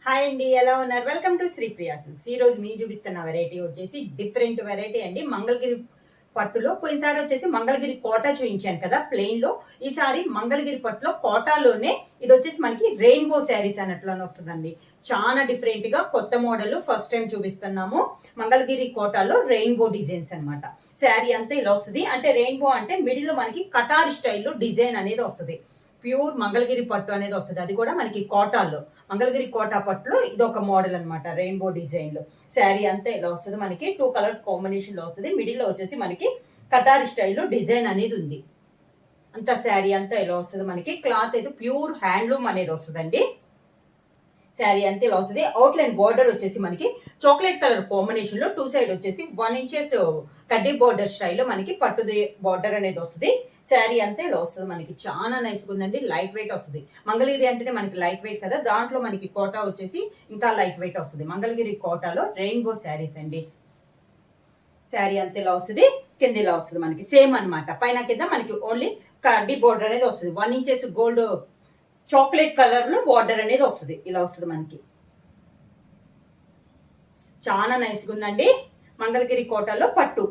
Hi అండి, ఎలా ఉన్నారు? Welcome to Sri Priya Silks. ఈ రోజు మీ చూపిస్తున్న వెరైటీ వచ్చేసి డిఫరెంట్ వెరైటీ అండి. మంగళగిరి పట్టులో పోయినసారి వచ్చేసి మంగళగిరి కోటా చూపించాను కదా ప్లెయిన్ లో. ఈసారి మంగళగిరి పట్టులో కోటాలోనే ఇది వచ్చేసి మనకి రెయిన్బో శారీస్ అన్నట్లోనే వస్తుందండి. చాలా డిఫరెంట్ గా కొత్త మోడల్ ఫస్ట్ టైం చూపిస్తున్నాము. మంగళగిరి కోటాలో రెయిన్బో డిజైన్స్ అనమాట. శారీ అంతా ఇలా వస్తుంది. అంటే రెయిన్బో అంటే మిడిల్ లో మనకి కటార్ స్టైల్లో డిజైన్ అనేది వస్తుంది. ప్యూర్ మంగళగిరి పట్టు అనేది వస్తుంది. అది కూడా మనకి కోటాల్లో మంగళగిరి కోటా పట్టులో ఇది ఒక మోడల్ అనమాట. రెయిన్బో డిజైన్ లో శారీ అంతా ఇలా వస్తుంది. మనకి 2 కలర్స్ కాంబినేషన్ లో వస్తుంది. మిడిల్ లో వచ్చేసి మనకి కటారి స్టైల్లో డిజైన్ అనేది ఉంది. అంతా శారీ అంతా ఇలా వస్తుంది. మనకి క్లాత్ అయితే ప్యూర్ హ్యాండ్లూమ్ అనేది వస్తుందండి. శారీ అంతా ఇలా వస్తుంది. అవుట్ లైన్ బార్డర్ వచ్చేసి మనకి చాక్లెట్ కలర్ కాంబినేషన్ లో 2 సైడ్ వచ్చేసి 1 ఇంచెస్ కడ్డీ బార్డర్ స్టైల్లో మనకి పట్టుది బార్డర్ అనేది వస్తుంది. శారీ అంతా ఇలా వస్తుంది. మనకి చాలా నైస్ ఉందండి. లైట్ వెయిట్ వస్తుంది. మంగళగిరి అంటేనే మనకి లైట్ వెయిట్ కదా, దాంట్లో మనకి కోటా వచ్చేసి ఇంకా లైట్ వెయిట్ వస్తుంది. మంగళగిరి కోటాలో రెయిన్బో శారీస్ అండి. శారీ అంతా ఇలా వస్తుంది. కింద ఇలా వస్తుంది. మనకి సేమ్ అనమాట. పైన కింద మనకి ఓన్లీ కడ్డీ బార్డర్ అనేది వస్తుంది. 1 ఇంచెస్ గోల్డ్ చాక్లెట్ కలర్ లో బార్డర్ అనేది వస్తుంది. ఇలా వస్తుంది మనకి. చాలా నైస్ ఉందండి. మంగళగిరి కోటలో పట్టు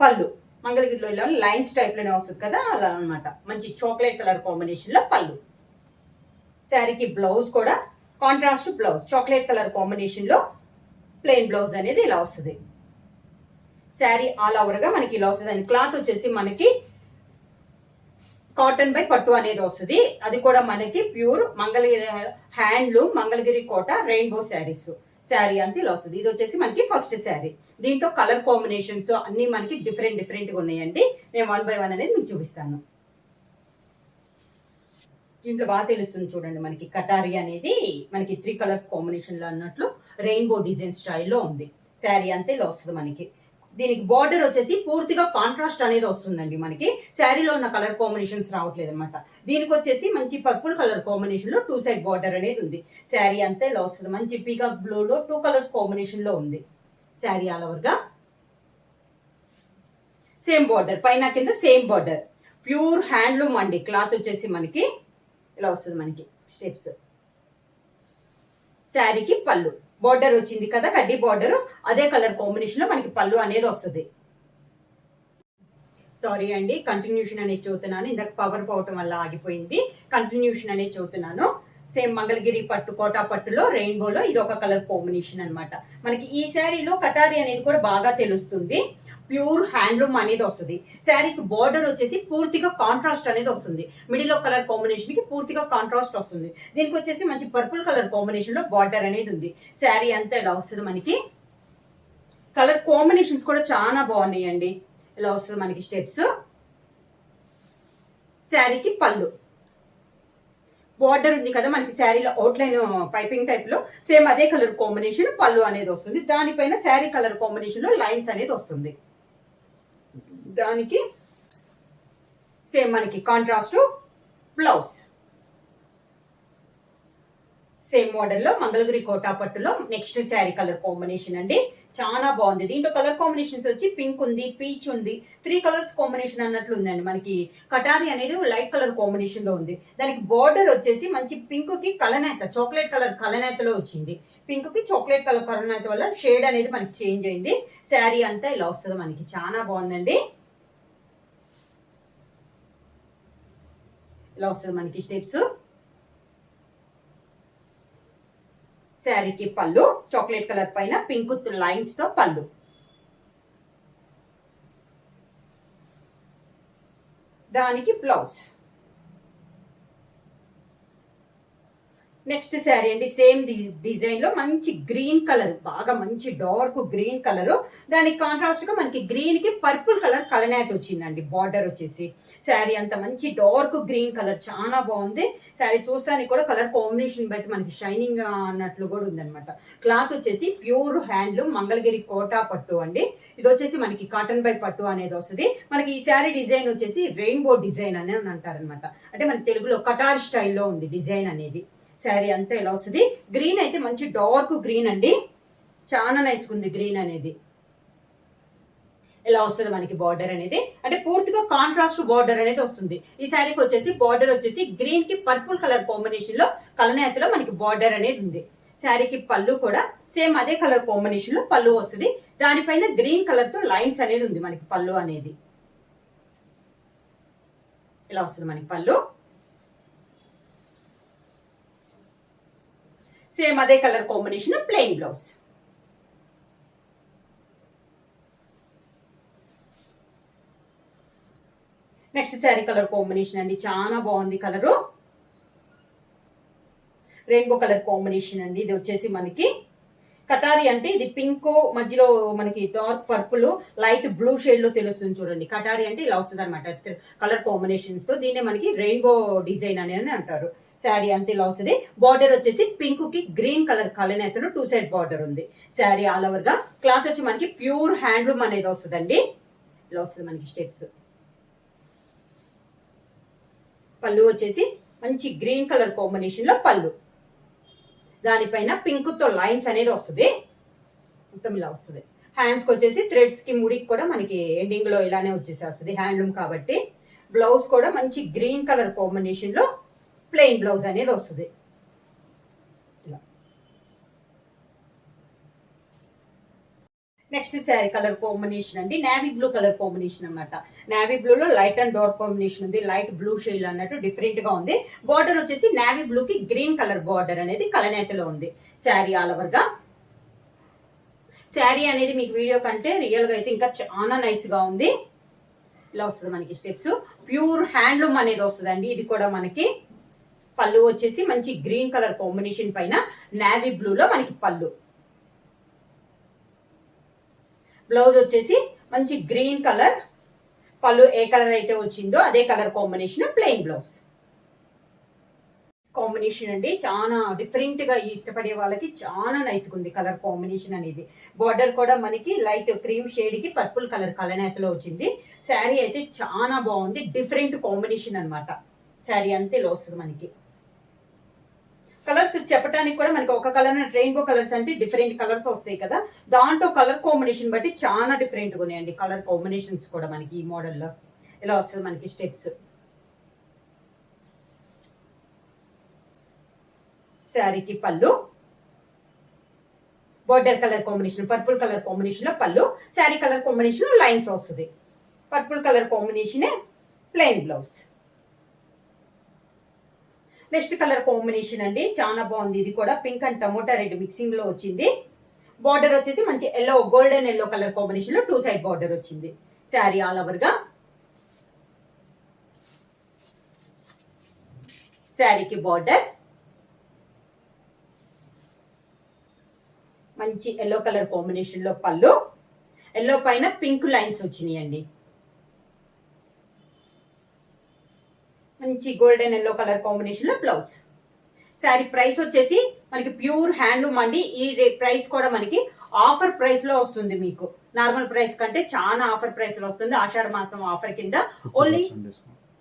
పళ్ళు మంగళగిరిలో ఇలా లైన్స్ టైప్ లోనే వస్తుంది కదా, అలా అనమాట. మంచి చాక్లెట్ కలర్ కాంబినేషన్ లో పళ్ళు. శారీకి బ్లౌజ్ కూడా contrast blouse chocolate colour combination లో ప్లెయిన్ బ్లౌజ్ అనేది ఇలా వస్తుంది. శారీ ఆల్ ఓవర్ గా మనకి ఇలా వస్తుంది. అండ్ క్లాత్ వచ్చేసి మనకి కాటన్ బై పట్టు అనేది వస్తుంది. అది కూడా మనకి ప్యూర్ మంగళగిరి హ్యాండ్లూమ్ మంగళగిరి కోట రెయిన్బో శారీస్. శారీ అంతా ఇలా వస్తుంది. ఇది వచ్చేసి మనకి ఫస్ట్ శారీ. దీంట్లో కలర్ కాంబినేషన్స్ అన్ని మనకి డిఫరెంట్ డిఫరెంట్ గా ఉన్నాయండి. నేను 1 బై 1 అనేది మీకు చూపిస్తాను. దీంట్లో బాగా తెలుస్తుంది చూడండి. మనకి కటారి అనేది మనకి 3 కలర్స్ కాంబినేషన్ లో అన్నట్లు రెయిన్బో డిజైన్ స్టైల్లో ఉంది. శారీ అంతా ఇలా వస్తుంది మనకి. దీనికి బార్డర్ వచ్చేసి పూర్తిగా కాంట్రాస్ట్ అనేది వస్తుందండి. మనకి శారీలో ఉన్న కలర్ కాంబినేషన్స్ రావట్లేదు అనమాట. దీనికి వచ్చేసి మంచి పర్పుల్ కలర్ కాంబినేషన్ లో 2 సైడ్ బార్డర్ అనేది ఉంది. శారీ అంతా ఇలా వస్తుంది. మంచి పీకాక్ బ్లూ లో 2 కలర్స్ కాంబినేషన్ లో ఉంది. శారీ ఆల్ ఓవర్ గా సేమ్ బార్డర్, పైన కింద సేమ్ బార్డర్. ప్యూర్ హ్యాండ్లూమ్ అండి. క్లాత్ వచ్చేసి మనకి ఇలా వస్తుంది. మనకి స్టెప్స్. శారీకి పళ్ళు బార్డర్ వచ్చింది కదా, కడ్డీ బార్డర్, అదే కలర్ కాంబినేషన్ లో మనకి పళ్ళు అనేది వస్తుంది. సారీ అండి, కంటిన్యూషన్ అనేది చదువుతున్నాను. ఇందాక పవర్ పోవటం వల్ల ఆగిపోయింది. కంటిన్యూషన్ అనేది చదువుతున్నాను. సేమ్ మంగళగిరి పట్టు కోటా పట్టులో రెయిన్బోలో ఇది ఒక కలర్ కాంబినేషన్ అనమాట. మనకి ఈ శారీలో కటారి అనేది కూడా బాగా తెలుస్తుంది. ప్యూర్ హ్యాండ్లూమ్ అనేది వస్తుంది. శారీకి బార్డర్ వచ్చేసి పూర్తిగా కాంట్రాస్ట్ అనేది వస్తుంది. మిడిల్ లో కలర్ కాంబినేషన్ కి పూర్తిగా కాంట్రాస్ట్ వస్తుంది. దీనికి వచ్చేసి మంచి పర్పుల్ కలర్ కాంబినేషన్ లో బార్డర్ అనేది ఉంది. శారీ అంతా ఇలా వస్తుంది. మనకి కలర్ కాంబినేషన్స్ కూడా చాలా బాగున్నాయండి. ఇలా వస్తుంది మనకి స్టెప్స్. శారీకి పళ్ళు బార్డర్ ఉంది కదా మనకి శారీలో అవుట్లైన్ పైపింగ్ టైప్ లో సేమ్ అదే కలర్ కాంబినేషన్ పళ్ళు అనేది వస్తుంది. దానిపైన శారీ కలర్ కాంబినేషన్ లో లైన్స్ అనేది వస్తుంది. దానికి సేమ్ మనకి కాంట్రాస్ట్ బ్లౌజ్. సేమ్ మోడల్లో మంగళగిరి కోటా పట్టులో నెక్స్ట్ శారీ కలర్ కాంబినేషన్ అండి. చాలా బాగుంది. దీంట్లో కలర్ కాంబినేషన్స్ వచ్చి పింక్ ఉంది, పీచ్ ఉంది, 3 కలర్స్ కాంబినేషన్ అన్నట్లు ఉందండి. మనకి కటారి అనేది లైట్ కలర్ కాంబినేషన్ లో ఉంది. దానికి బార్డర్ వచ్చేసి మంచి పింక్ కి కలనేత, చాక్లెట్ కలర్ కలనేతలో వచ్చింది. పింక్ కి చాక్లెట్ కలర్ కలనేత వల్ల షేడ్ అనేది మనకి చేంజ్ అయింది. శారీ అంతా ఇలా వస్తుంది. మనకి చాలా బాగుందండి. ఇలా వస్తుంది మనకి స్టెప్స్. శారీకి పళ్ళు చాక్లెట్ కలర్ పైన పింక్ లైన్స్ తో పళ్ళు. దానికి బ్లౌజ్. నెక్స్ట్ శారీ అండి. సేమ్ డిజైన్ లో మంచి గ్రీన్ కలర్, బాగా మంచి డార్క్ గ్రీన్ కలర్. దానికి కాంట్రాస్ట్ గా మనకి గ్రీన్ కి పర్పుల్ కలర్ కలనేత వచ్చిందండి. బార్డర్ వచ్చేసి శారీ అంత మంచి డార్క్ గ్రీన్ కలర్ చాలా బాగుంది. శారీ చూస్తానికి కూడా కలర్ కాంబినేషన్ బట్టి మనకి షైనింగ్ అన్నట్లు కూడా ఉందన్నమాట. క్లాత్ వచ్చేసి ప్యూర్ హ్యాండ్లూమ్ మంగళగిరి కోటా పట్టు అండి. ఇది వచ్చేసి మనకి కాటన్ బై పట్టు అనేది వస్తుంది. మనకి ఈ శారీ డిజైన్ వచ్చేసి రెయిన్బో డిజైన్ అని అంటారనమాట. అంటే మన తెలుగులో కటార్ స్టైల్లో ఉంది డిజైన్ అనేది. శారీ అంతా ఇలా వస్తుంది. గ్రీన్ అయితే మంచి డార్క్ గ్రీన్ అండి. చాలా నైస్ ఉంది గ్రీన్ అనేది. ఇలా వస్తుంది మనకి బార్డర్ అనేది. అంటే పూర్తిగా కాంట్రాస్ట్ బార్డర్ అనేది వస్తుంది. ఈ శారీకి వచ్చేసి బార్డర్ వచ్చేసి గ్రీన్ కి పర్పుల్ కలర్ కాంబినేషన్ లో కలనేతలో మనకి బార్డర్ అనేది ఉంది. శారీకి పళ్ళు కూడా సేమ్ అదే కలర్ కాంబినేషన్ లో పళ్ళు వస్తుంది. దానిపైన గ్రీన్ కలర్ తో లైన్స్ అనేది ఉంది మనకి పళ్ళు అనేది. ఇలా వస్తుంది మనకి పళ్ళు. సేమ్ అదే colour combination plain blouse. Next sari colour combination అండి, చాలా బాగుంది కలరు. రెయిన్బో కలర్ కాంబినేషన్ అండి. ఇది వచ్చేసి మనకి కటారి అంటే ఇది పింక్ మధ్యలో మనకి dark purple light blue shade లో తెలుస్తుంది చూడండి. కటారి అంటే ఇలా వస్తుంది అనమాట కలర్ కాంబినేషన్స్ తో. దీన్నే మనకి రెయిన్బో డిజైన్ అనేది అంటారు. శారీ అంతే ఇలా వస్తుంది. బార్డర్ వచ్చేసి పింక్ కి గ్రీన్ కలర్ కలనేతలో 2 సైడ్ బార్డర్ ఉంది. శారీ ఆల్ ఓవర్ గా క్లాత్ వచ్చి మనకి ప్యూర్ హ్యాండ్లూమ్ అనేది వస్తుందండి. ఇలా వస్తుంది మనకి స్టెప్స్. పళ్ళు వచ్చేసి మంచి గ్రీన్ కలర్ కాంబినేషన్ లో పళ్ళు, దానిపైన పింక్ తో లైన్స్ అనేది వస్తుంది. మొత్తం ఇలా వస్తుంది. హ్యాండ్స్ కి వచ్చేసి థ్రెడ్స్ కి ముడికి కూడా మనకి ఎండింగ్ లో ఇలానే వచ్చేసేస్తుంది హ్యాండ్లూమ్ కాబట్టి. బ్లౌజ్ కూడా మంచి గ్రీన్ కలర్ కాంబినేషన్ లో ప్లెయిన్ బ్లౌజ్ అనేది వస్తుంది. నెక్స్ట్ శారీ కలర్ కాంబినేషన్ అండి, నేవీ బ్లూ కలర్ కాంబినేషన్ అనమాట. నేవీ బ్లూ లో లైట్ అండ్ డార్క్ కాంబినేషన్ ఉంది. లైట్ బ్లూ షేడ్ అన్నట్టు డిఫరెంట్ గా ఉంది. బార్డర్ వచ్చేసి నేవీ బ్లూ కి గ్రీన్ కలర్ బార్డర్ అనేది కలనేతలో ఉంది. శారీ ఆల్ ఓవర్ గా. శారీ అనేది మీకు వీడియో కంటే రియల్ గా అయితే ఇంకా చాలా నైస్ గా ఉంది. ఇలా వస్తుంది మనకి స్టెప్స్. ప్యూర్ హ్యాండ్లూమ్ అనేది వస్తుందండి. ఇది కూడా మనకి పళ్ళు వచ్చేసి మంచి గ్రీన్ కలర్ కాంబినేషన్ పైన నేవీ బ్లూ లో మనకి పళ్ళు. బ్లౌజ్ వచ్చేసి మంచి గ్రీన్ కలర్, పళ్ళు ఏ కలర్ అయితే వచ్చిందో అదే colour combination plain blouse. Combination అండి చాలా డిఫరెంట్ గా ఇష్టపడే వాళ్ళకి చాలా నైస్ ఉంది కలర్ కాంబినేషన్ అనేది. బార్డర్ కూడా మనకి లైట్ క్రీమ్ షేడ్ కి పర్పుల్ కలర్ కలనేతలో వచ్చింది. శారీ అయితే చాలా బాగుంది. డిఫరెంట్ కాంబినేషన్ అనమాట. శారీ అంతే లో వస్తుంది మనకి. కలర్స్ చెప్పడానికి కూడా మనకి ఒక కలర్ రెయిన్బో కలర్స్ అంటే డిఫరెంట్ కలర్స్ వస్తాయి కదా, దాంట్లో కలర్ కాంబినేషన్ బట్టి చాలా డిఫరెంట్ గా ఉన్నాయండి కలర్ కాంబినేషన్స్ కూడా మనకి ఈ మోడల్లో. ఇలా వస్తుంది మనకి స్టెప్స్. శారీకి పళ్ళు, border colour combination purple colour combination లో పళ్ళు, శారీ కలర్ కాంబినేషన్ లో లైన్స్ వస్తుంది. Purple colour combination plain blouse. Next colour combination అండి, చాలా బాగుంది. ఇది కూడా pink and tomato red mixing లో వచ్చింది. బార్డర్ వచ్చేసి మంచి yellow golden yellow colour combination లో 2 సైడ్ బార్డర్ వచ్చింది. శారీ ఆల్ ఓవర్ గా. శారీకి బార్డర్ మంచి ఎల్లో కలర్ కాంబినేషన్ లో పళ్ళు, ఎల్లో పైన పింక్ లైన్స్ వచ్చినాయి అండి. మంచి గోల్డెన్ ఎల్లో కలర్ కాంబినేషన్ లో బ్లౌజ్. శారీ ప్రైస్ వచ్చేసి మనకి ప్యూర్ హ్యాండ్లూమ్ అండి. ఈ ప్రైస్ కూడా మనకి ఆఫర్ ప్రైస్ లో వస్తుంది. మీకు నార్మల్ ప్రైస్ కంటే చాలా ఆఫర్ ప్రైస్ లో వస్తుంది. ఆషాఢ మాసం ఆఫర్ కింద ఓన్లీ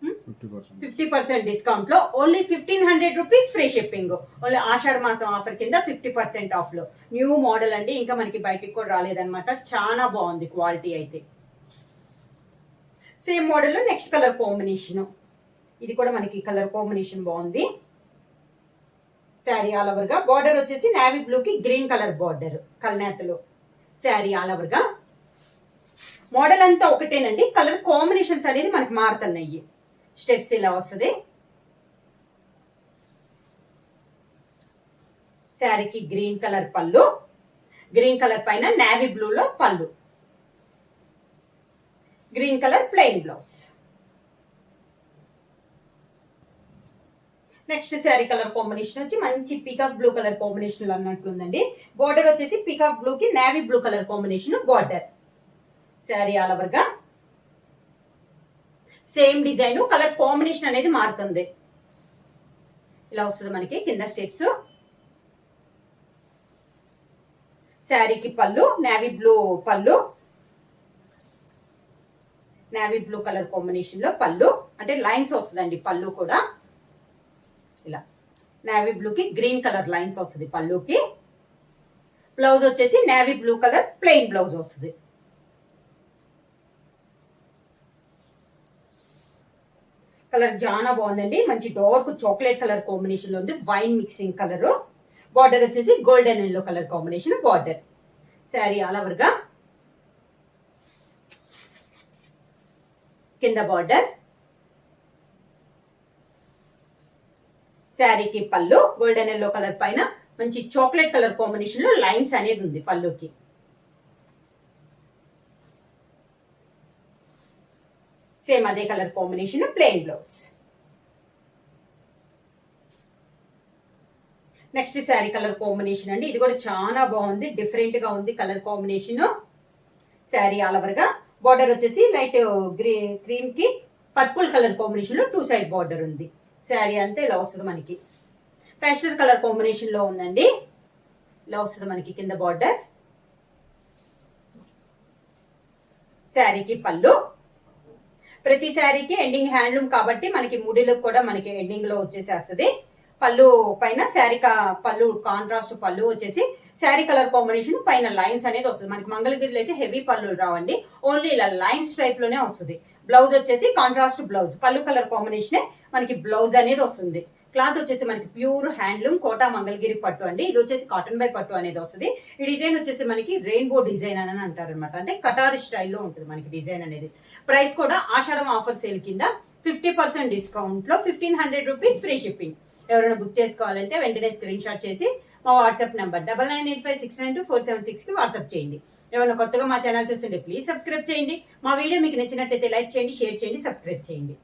50% డిస్కౌంట్ లో only 1500 rupees free shipping. Only Ashadha మాసం ఆఫర్ కింద 50% ఆఫ్ లో న్యూ మోడల్ అండి. ఇంకా మనకి బయటికి కూడా రాలేదన్నమాట. చాలా బాగుంది క్వాలిటీ అయితే. సేమ్ మోడల్ లో నెక్స్ట్ కలర్ కాంబినేషన్. ఇది కూడా మనకి కలర్ కాంబినేషన్ బాగుంది. శారీ ఆల్ ఓవర్ గా. బార్డర్ వచ్చేసి నేవీ బ్లూ కి గ్రీన్ కలర్ బార్డర్ కల్నేతలో. శారీ ఆల్ ఓవర్ గా. మోడల్ అంతా ఒకటేనండి, కలర్ కాంబినేషన్స్ అనేది మనకి మారుతున్నాయి. స్టెప్స్ ఇలా వస్తుంది. శారీకి గ్రీన్ కలర్ పళ్ళు, గ్రీన్ కలర్ పైన నేవీ బ్లూ లో పళ్ళు, green colour plain blouse. Next sari colour combination వచ్చి మంచి పీకాక్ బ్లూ కలర్ కాంబినేషన్ లో అన్నట్లుందండి. బార్డర్ వచ్చేసి పీకాక్ బ్లూ కి navy blue colour combination border. Sari all over గా సేమ్ డిజైన్, కలర్ కాంబినేషన్ అనేది మారుతుంది. ఇలా వస్తుంది మనకి కింద స్టెప్స్. శారీకి పళ్ళు నేవీ బ్లూ పళ్ళు, నేవీ బ్లూ కలర్ కాంబినేషన్ లో పళ్ళు అంటే లైన్స్ వస్తుందండి. పళ్ళు కూడా ఇలా నేవీ బ్లూ కి గ్రీన్ కలర్ లైన్స్ వస్తుంది పళ్ళుకి. బ్లౌజ్ వచ్చేసి navy blue colour plain blouse వస్తుంది. కలర్ చాలా బాగుందండి. మంచి డార్క్ చాక్లెట్ కలర్ కాంబినేషన్ లో ఉంది. Wine mixing colour. బార్డర్ వచ్చేసి golden yellow colour combination border. Sari all over గా కింద బార్డర్, శారీకి పళ్ళు గోల్డెన్ ఎల్లో కలర్ పైన మంచి చాక్లెట్ కలర్ కాంబినేషన్ లో లైన్స్ అనేది ఉంది పళ్ళుకి. సేమ్ అదే colour combination plain blouse. Next sari colour combination అండి, ఇది కూడా చాలా బాగుంది, డిఫరెంట్ గా ఉంది colour combination. Sari all over గా బార్డర్ వచ్చేసి లైట్ క్రీమ్ కి పర్పుల్ కలర్ కాంబినేషన్ లో 2 సైడ్ బార్డర్ ఉంది. శారీ అంతా ఇలా వస్తుంది మనకి, పేస్టల్ కలర్ కాంబినేషన్ లో ఉందండి. ఇలా వస్తుంది మనకి కింద బార్డర్, శారీకి పళ్ళు. ప్రతి శారీకి ఎండింగ్ హ్యాండ్లూమ్ కాబట్టి మనకి ముడిలో కూడా మనకి ఎండింగ్ లో వచ్చేసేస్తుంది. పళ్ళు పైన శారీ పళ్ళు కాంట్రాస్ట్ పళ్ళు వచ్చేసి శారీ కలర్ కాంబినేషన్ పైన లైన్స్ అనేది వస్తుంది. మనకి మంగళగిరిలో అయితే హెవీ పళ్ళు రావండి, ఓన్లీ ఇలా లైన్స్ టైప్ లోనే వస్తుంది. బ్లౌజ్ వచ్చేసి కాంట్రాస్ట్ బ్లౌజ్, పళ్ళు కలర్ కాంబినేషనే మనకి బ్లౌజ్ అనేది వస్తుంది. క్లాత్ వచ్చేసి మనకి ప్యూర్ హ్యాండ్లూమ్ కోటా మంగళగిరి పట్టు అండి. ఇది వచ్చేసి కాటన్ బై పట్టు అనేది వస్తుంది. ఈ డిజైన్ వచ్చేసి మనకి రెయిన్బో డిజైన్ అని అంటారు అనమాట, అంటే కటారి స్టైల్లో ఉంటుంది మనకి డిజైన్ అనేది. ప్రైస్ కూడా ఆషాఢం ఆఫర్ సేల్ కింద 50% డిస్కౌంట్ లో 1500 రూపీస్ ఫ్రీ షిప్పింగ్. ఎవరైనా బుక్ చేసుకోవాలంటే వెంటనే స్క్రీన్ షాట్ చేసి మా వాట్సాప్ నెంబర్ 9985692476 కి వాట్సాప్ చేయండి. ఏమైనా కొత్తగా మా ఛానల్ చూస్తుంటే ప్లీజ్ సబ్స్క్రైబ్ చేయండి. మా వీడియో మీకు నచ్చినట్లయితే లైక్ చేయండి, షేర్ చేయండి, సబ్స్క్రైబ్ చేయండి.